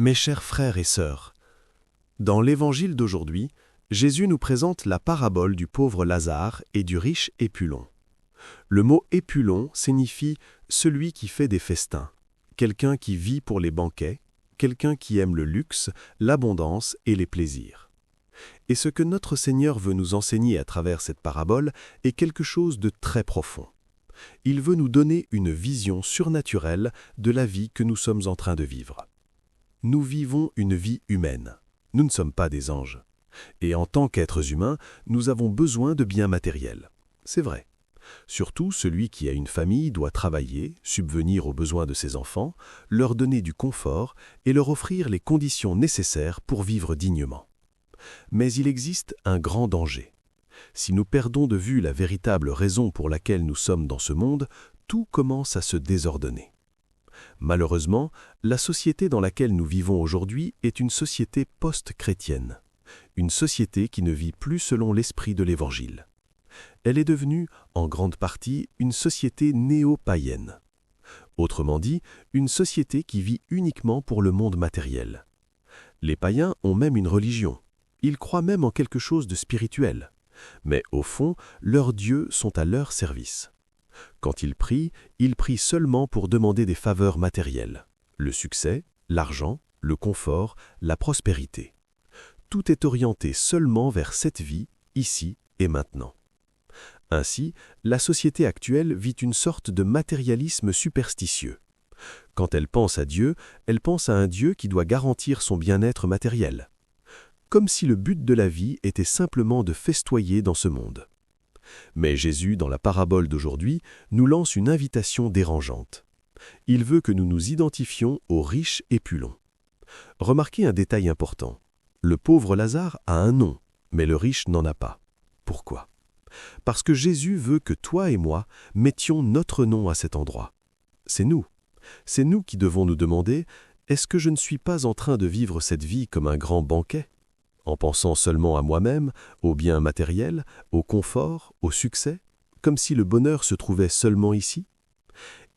Mes chers frères et sœurs, dans l'Évangile d'aujourd'hui, Jésus nous présente la parabole du pauvre Lazare et du riche Épulon. Le mot Épulon signifie « celui qui fait des festins », quelqu'un qui vit pour les banquets, quelqu'un qui aime le luxe, l'abondance et les plaisirs. Et ce que notre Seigneur veut nous enseigner à travers cette parabole est quelque chose de très profond. Il veut nous donner une vision surnaturelle de la vie que nous sommes en train de vivre. Nous vivons une vie humaine. Nous ne sommes pas des anges. Et en tant qu'êtres humains, nous avons besoin de biens matériels. C'est vrai. Surtout, celui qui a une famille doit travailler, subvenir aux besoins de ses enfants, leur donner du confort et leur offrir les conditions nécessaires pour vivre dignement. Mais il existe un grand danger. Si nous perdons de vue la véritable raison pour laquelle nous sommes dans ce monde, tout commence à se désordonner. Malheureusement, la société dans laquelle nous vivons aujourd'hui est une société post-chrétienne, une société qui ne vit plus selon l'esprit de l'Évangile. Elle est devenue, en grande partie, une société néo-païenne. Autrement dit, une société qui vit uniquement pour le monde matériel. Les païens ont même une religion. Ils croient même en quelque chose de spirituel. Mais au fond, leurs dieux sont à leur service. Quand ils prient seulement pour demander des faveurs matérielles, le succès, l'argent, le confort, la prospérité. Tout est orienté seulement vers cette vie, ici et maintenant. Ainsi, la société actuelle vit une sorte de matérialisme superstitieux. Quand elle pense à Dieu, elle pense à un Dieu qui doit garantir son bien-être matériel. Comme si le but de la vie était simplement de festoyer dans ce monde. Mais Jésus, dans la parabole d'aujourd'hui, nous lance une invitation dérangeante. Il veut que nous nous identifions au riche Épulon. Remarquez un détail important. Le pauvre Lazare a un nom, mais le riche n'en a pas. Pourquoi ? Parce que Jésus veut que toi et moi mettions notre nom à cet endroit. C'est nous. C'est nous qui devons nous demander, est-ce que je ne suis pas en train de vivre cette vie comme un grand banquet ? En pensant seulement à moi-même, aux biens matériels, au confort, au succès, comme si le bonheur se trouvait seulement ici ?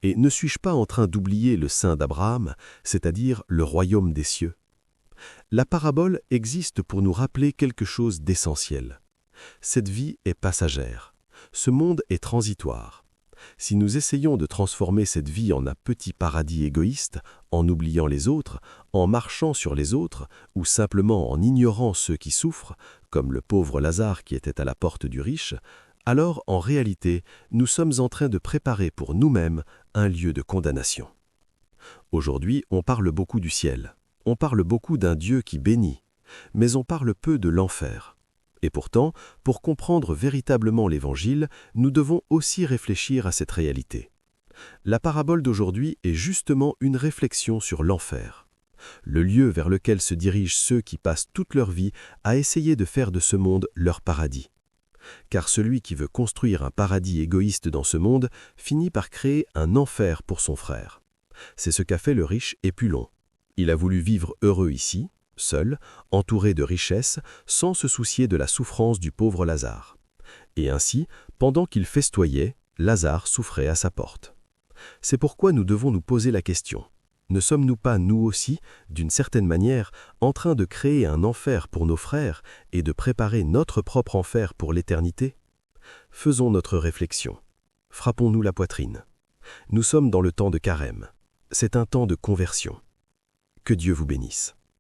Et ne suis-je pas en train d'oublier le sein d'Abraham, c'est-à-dire le royaume des cieux ? La parabole existe pour nous rappeler quelque chose d'essentiel. Cette vie est passagère. Ce monde est transitoire. Si nous essayons de transformer cette vie en un petit paradis égoïste, en oubliant les autres, en marchant sur les autres, ou simplement en ignorant ceux qui souffrent, comme le pauvre Lazare qui était à la porte du riche, alors en réalité, nous sommes en train de préparer pour nous-mêmes un lieu de condamnation. Aujourd'hui, on parle beaucoup du ciel. On parle beaucoup d'un Dieu qui bénit, mais on parle peu de l'enfer. Et pourtant, pour comprendre véritablement l'Évangile, nous devons aussi réfléchir à cette réalité. La parabole d'aujourd'hui est justement une réflexion sur l'enfer, le lieu vers lequel se dirigent ceux qui passent toute leur vie à essayer de faire de ce monde leur paradis. Car celui qui veut construire un paradis égoïste dans ce monde finit par créer un enfer pour son frère. C'est ce qu'a fait le riche Épulon. Il a voulu vivre heureux ici, seul, entouré de richesses, sans se soucier de la souffrance du pauvre Lazare. Et ainsi, pendant qu'il festoyait, Lazare souffrait à sa porte. C'est pourquoi nous devons nous poser la question. Ne sommes-nous pas, nous aussi, d'une certaine manière, en train de créer un enfer pour nos frères et de préparer notre propre enfer pour l'éternité ? Faisons notre réflexion. Frappons-nous la poitrine. Nous sommes dans le temps de carême. C'est un temps de conversion. Que Dieu vous bénisse.